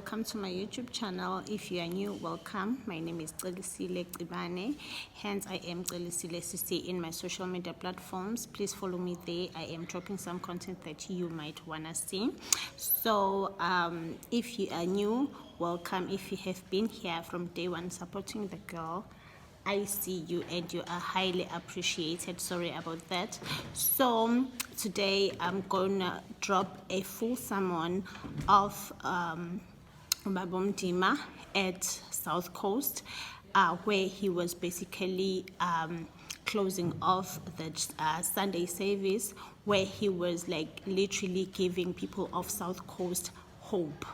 welcome to my YouTube channel. If you are new, welcome. My name is Celisile Cibane, hence I am Celisile CC in my social media platforms. Please follow me there. I am dropping some content that you might want to see. So if you are new, welcome. If you have been here from day one supporting the girl, I see you and you are highly appreciated. Sorry about that. So today I'm gonna drop a full sermon of Mdima at South Coast, where he was basically closing off the Sunday service, where he was like literally giving people of South Coast hope.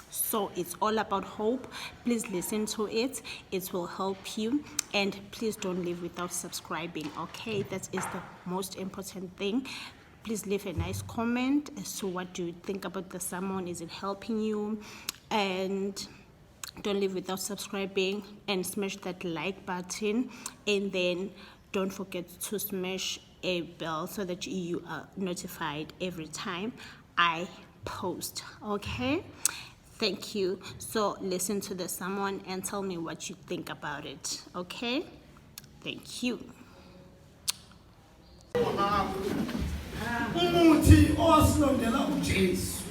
So it's all about hope. Please listen to it. It will help you. And please don't leave without subscribing, okay? That is the most important thing. Please leave a nice comment as to what do you think about the sermon. Is it helping you? And don't leave without subscribing, and smash that like button. And then don't forget to smash a bell so that you are notified every time I post, okay? Thank you. So listen to the sermon and tell me what you think about it, okay? Thank you. Umuthi osilondela uJesu.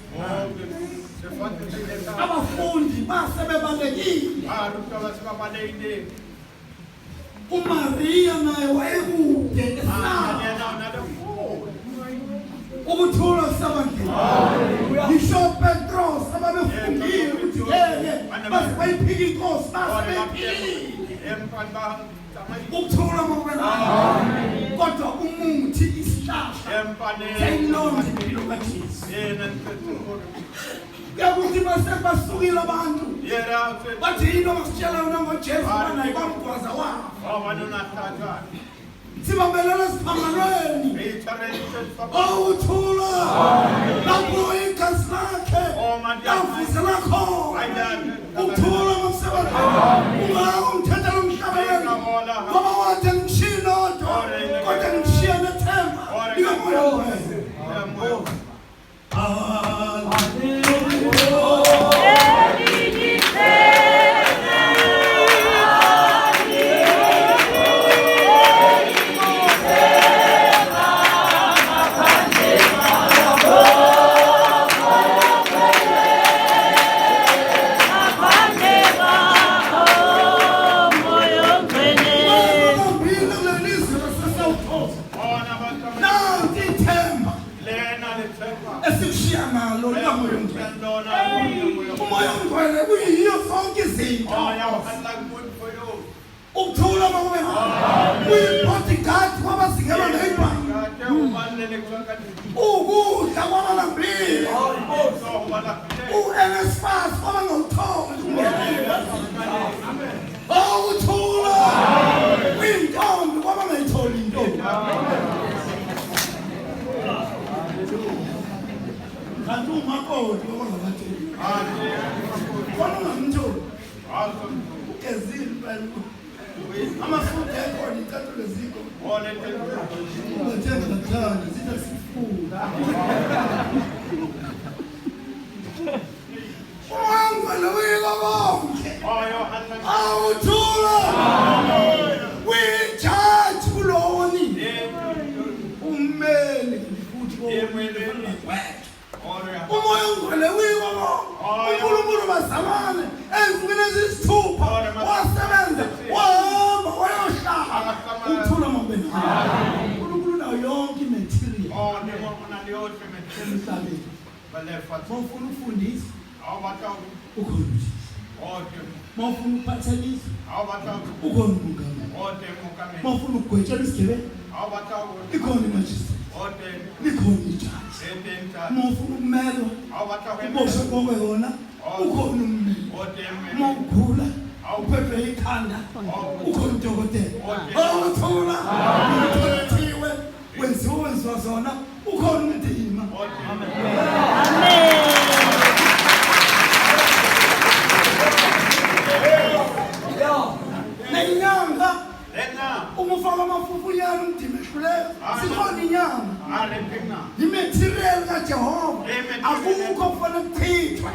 Abafundi basebebalekile. uMaria naye wayekude esana. Ukuthula sabangena. Ngisho Petros ababefundile ukuthi yeke basibayiphika inkosi basibayiphile. Ukuthula ngokwena. Kodwa umuthi isihlahla. Sayilonda impilo kaJesu. Yakuthi basebasukile abantu. Bathi into masitshela yona ngoJesu banayi bamgwaza wabo. Sibambelela siphambalweni. Uthula lapho igazi lakhe yavusela khona. Uthula ngomsebenzi ungumthetho lomhlabeni ngoba wathi ngishilo kodwa ngishiya nethemba likamoya wethu. Ukuthula makubekho uyibodyguard kwabazingelwa neiba ukudla kwabalambile uNSFAS kwabangawutholi. Ukuthula uyintombi kwabangayitholi intombi. Kanti umakoti kwabangabatholi khona ungamtholi ugezile phela. Amafundi ekhona ithathu leziko ungathenga kathanda zitha sifuba wangala wika bonke awuthula we-judge kuloni ummeli futhi umoya ungcwele wika bonke uNkulunkulu bazalwane ezimini ezisithupha wasebenza wahamba wayohlala. Ukuthula mabena uNkulunkulu nayo yonke imaterial emhlabeni. Mawufuna ukufundisa ukhona uJesu. Mawufuna ukuphathanisa ukhona umongameli. Mawufuna ukugwetshela isigebengu ikhona imajistrate. Likhona ijaji. Mawufuna ukumelwa uboshwe ngokweyona ukhona ummeli. Mawugula uphethwe ikhanda ukhona udokotela. Awuthula utholethiwe wenziwa zona ukhona uMdima. Amen. Nenyanga umufaka amafufu yalo uMdima ehluleyo sikhona inyanga. Imaterial kaJehova akukho kufanele kuthithwe.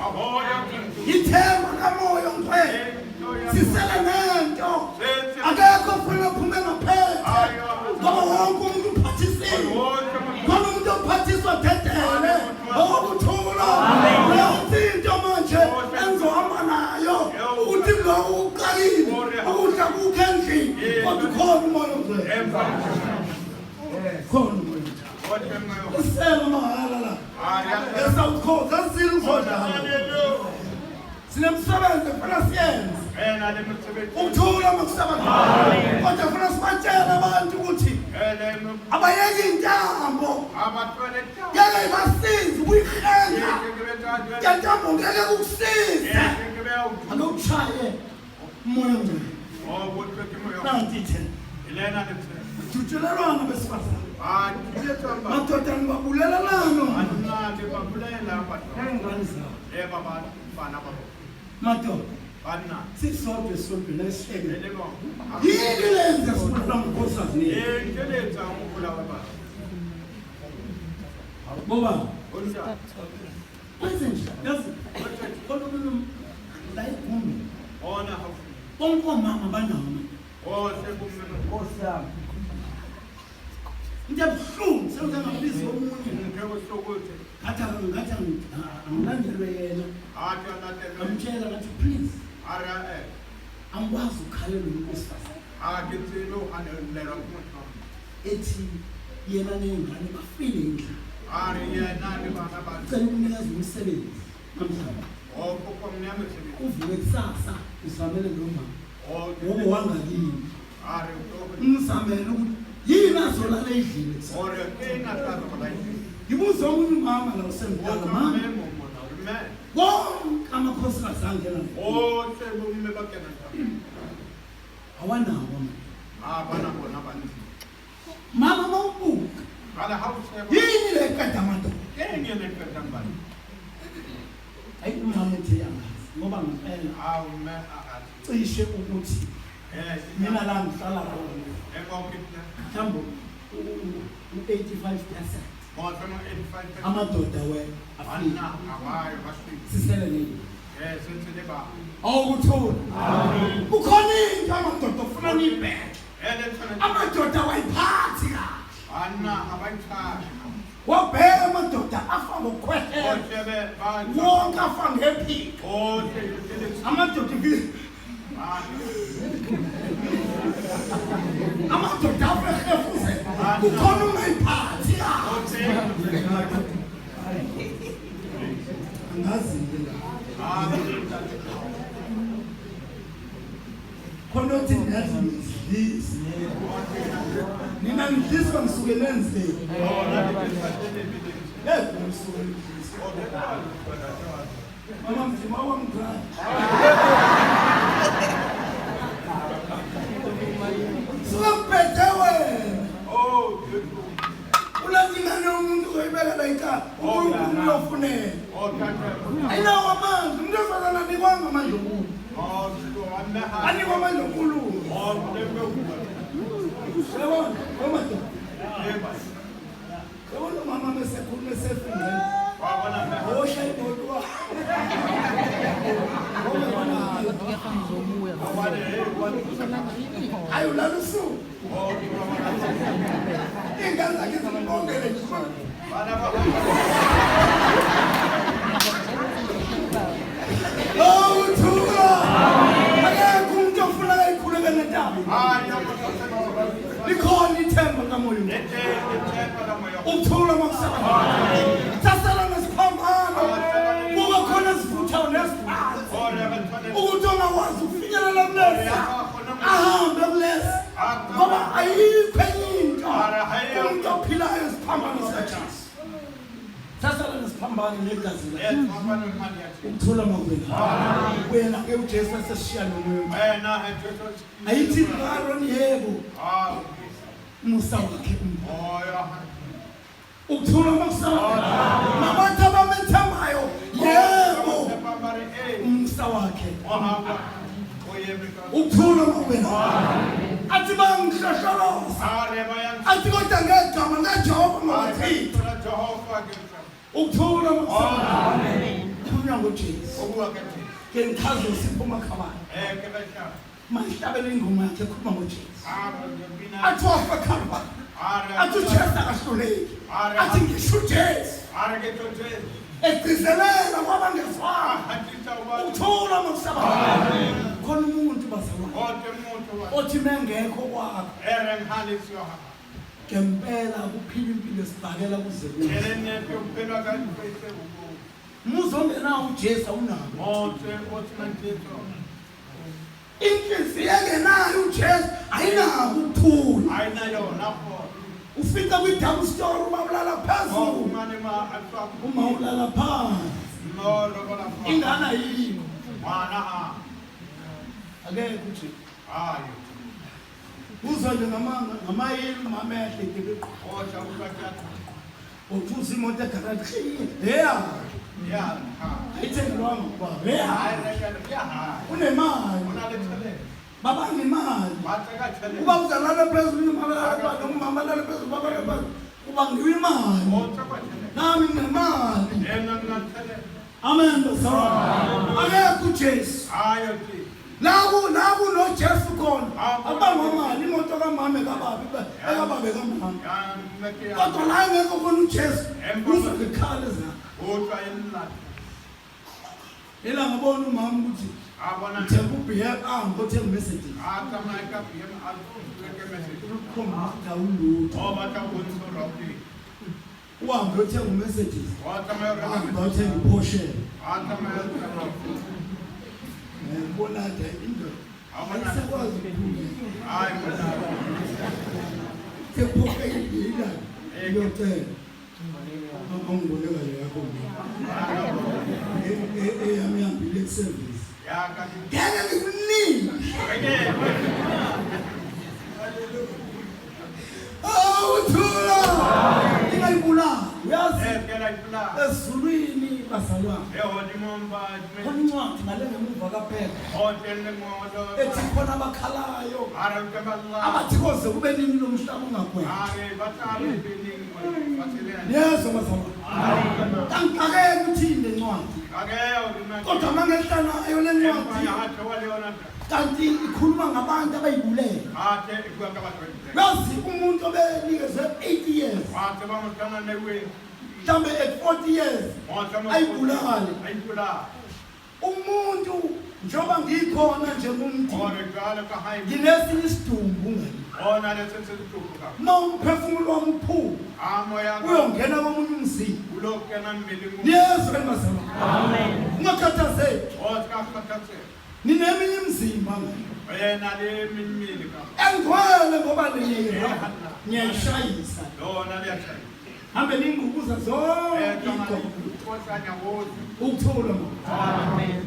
sisele nento akekho funa uphume ngaphetshe ngoba wonke umuntu uphathisile khona umuntu ophathiswa dedele okuthula leyonto manje enzohamba nayo ukuthi lo uqalile ukudla kukho endlini kodwa khona umoya omngcwele khona umoya usela mahala la eSouth Coast asile ukhoda sinemsebenzi efuna siyenze ukuthula makusebenza kodwa funa sibatshele abantu ukuthi abayeke intambo yeke ibasize ukuyihenga yantambo ngeke kukusize akukushaye umoya omngcwele nanti thina juthelelwana besifazane madoda ngibabulelelano madoda sisodwa esodwa nesihleke yini lenza sifuna mkhosazini boba kwenze nje yazi kodwa mina la igumbi bonke omama banawo osama ngiyabuhlungu sengizabiza omunye ngathi angilandelwe yena ngamtshela ngathi please angikwazi ukukhalela unkosifazane ethi yena ney'ngane bafile endlini cela ukunikazi umsebenzi namhlanje uvuke kusasa uzamele lo mama ngoba wangakini umzamele ukuthi yini azolala endlini ngibuza omunye umama la usemdala mama wonke amakhosikazi angena awanawo mama mawubuka yini le qeda amadoda hayi umama uthi yangazi ngoba ngempela cishe ukuthi mina la ngihlala khona mhlawumbe u-85% amadoda sisele nini awukuthula kukhona into amadoda ofuna niyibheke amadoda awayiphathi kahle wabheka amadoda afa ngokukhwehlela wonke afa ngephiko amadoda amadoda afehefuze kukhona ungayiphathi angazi khona uthi ndiyazidlisa nina ngidliswa ngisuke nenzeni mama Mdima wamgrani sukamphethe wena ulazingane umuntu uzoyibeka la ikhaya uNkulunkulu uyofunela ayinawo amandla umuntu osazana anikwanga amandla onkulu anikwa amandla onkulunkulu yabona omadoda yabona umama mesekhuluma esefingeni osha ibodwa ayo lalo suku ingane zakhe zimbongele nje awuthuka akekho umuntu ofuna ayikhuleke nentaba likhona ithemba kamoya ukuthula makusebenza sasala nesiphambano kuba khona sivuthayo nesiphansi ukuthi ongakwazi ukufinyelela kulesi ahambe kulesi ngoba ayikho enye into umuntu ophilayo esiphambano sikajesu sasala nesiphambano negazi ukuthula makubenga wena ke ujesu asesishiyana nomuntu ayithi ngaroni yebo musa wakhe ukuthula makusebenza nabantu abamethembayo yebo umusa wakhe ukuthula makubenga athi bangihlohloloza athi kodwa ngegama lejehova ngawathitha ukuthula makusebenza khulunywa ngojesu ke ngichaze uSipho Makhabane ke basha mahlabele ingoma yakhe ekhuluma ngoJesu ngibina athi wafa Calvary athi uJesu akahluleki athi ngisho uJesu ke toje egcizelela kwabangezwanga hatita uba ukuthula ngokusabaza khona umuntu bazalwane ote umuntu othi mengekho kwakho ngihaliswa ngempela kuphila impilo esibhakela kuze elene kuphela kanti bese ubu muzongena uJesu awunabo ote mantito inhliziyo engenayo uJesu ayinako ukuthula ayinayo lapho ufika kwi-double story umabulala phezulu mane ma alfa uma ulala phansi no lobola ingane yini mwana akekho nje ayo uzwa nje ngamayeli umamehle ngebeqo ocha ukathatha uthusa imoto egaraji heya ya ayithengelwanga kubaba heya ya unemali unalethele baba ngemali bathakathele uba uzalala phezulu umama alala phezulu baba phezulu uba ngiwe imali othakathele nami nginemali yena ngalathele amen basawona akekho uJesu ayo ti naku noJesu khona abangomali imoto kamama ekababe kamama ya meke ya kodwa la ngeke khona uJesu uzokhala zakhe ocha enla ela ngabona umama ukuthi abona ngithemba ubheke ngothenga message akama ka pm alfu leke message khomba dawunload obata bonso roki uhambe uthenga messages wakama yora uhambe uthenga iPorsche akama yora ngibona nje indoda abona ayisakwazi ukuphila ay bona kephokhe yila yotela angiboneka nje yakho eyami yambile service ya kati ngeke ngikuningi uthula ingayibulala uyazi kela ipla ezulwini bazalwane ehodi momba khona incwadi ngale ngemuva kaphela hotele modo ethi khona abakhalayo arabka balla abathi koze kube nini lo mhlaba ungagwema are batare bining batele yeso bazalwane kankakeke uthini lencwadi ageo dina kodwa mangehlanayo le ncwadi ya hatha wale ona kanti ikhuluma ngabantu abayibulele ate ikwaka batwe yazi umuntu obenikezwe 8 years wate bamutana newe mhlambe at 40 years ayibulale ayibula umuntu njoba ngikhona nje umuntu ore gala ka hay nginesinye isidumbu ngani ona lesense tukuka mawumphefumulo wami uphula amo ya uyongena komunye umzimba ulokena mbili mu yesu bezalwane amen ungakhathazeki oska khatatse nineminye imizimba ngani yena le minmili ka engcwele ngoba leyena ngiyayishayisa lona liyashaya hambe ningukuza zonke kosanya wozi ukuthula amen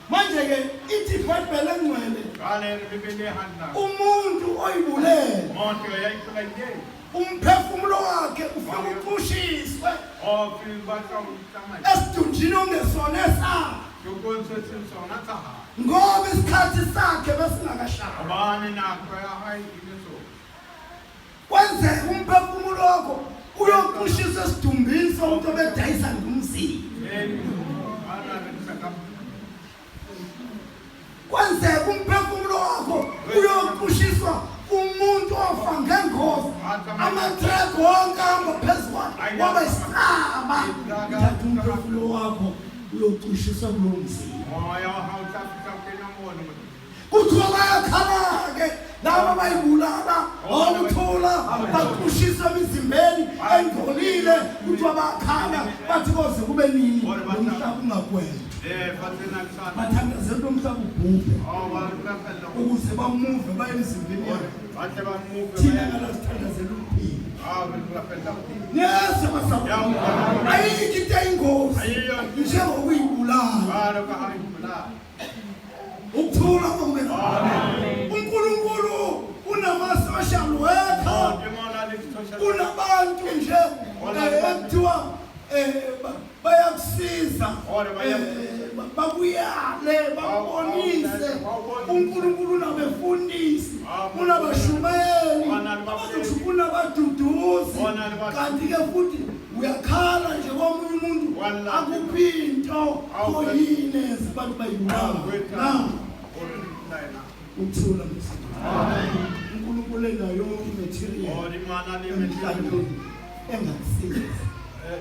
manje ke ithi iBhayibheli engcwele kale bibele handa umuntu oyibulele monto yayikula nje umphefumulo wakhe ufika uqushiswe ofi bata utama esidunjini ongesona esakhe yokonse sinsona taha ngoba isikhathi sakhe besingakashaya abane nakho ya hay ineso kwenzeka umphefumulo wakho uyoqushiswa esidumbini somuntu obedayisa ngumzimba ana nesaka kwenzeka umphefumulo wakho uyoqushiswa umuntu ofa ngengozi amatrek wonke ahamba phezu kwakhe waba isaba thatha umphefumulo wakho uyoqushiswa kulowo mzimba moya hautafika kena mono kuthiwa bayakhala-ke laba bayibulala okuthula baqushiswa emizimbeni engcolile kuthiwa bayakhala bathi koze kube nini umhlaba ungagwema fatena kusana bathandazela umhlaba ubhubhe walukaphela ukuze bamuve baye emzimbeni yakhe bathe bamuve thina ngala sithandazela ukuphila lukaphela yesu basabona ayikho into eyingozi njengokuyibulala balo ka hay bula ukuthula kube uNkulunkulu unamasocial worker demona lesitosha kunabantu nje ekuthiwa bayakusiza babuyale babonise uNkulunkulu unabefundisi unabashumeli abazokuthi kunabaduduzi kanti ke futhi uyakhala nje komunye umuntu Wallahi. akuphinto oyine abantu bayibulawa now uthula uNkulunkulu enayo material emhlabeni engasiza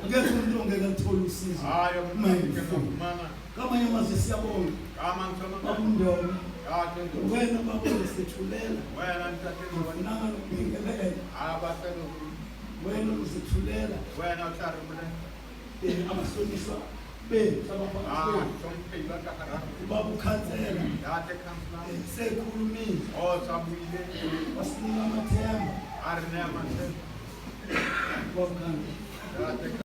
akekho umuntu ongeke athole usizo kamanye amazwi siyabonga babundomo wena babona sethulela ufunanga nokubingelela wena uzithulela abahlonishwa bethu ubaba ukhansela sekhulumile wasinika amathemba wabukhansi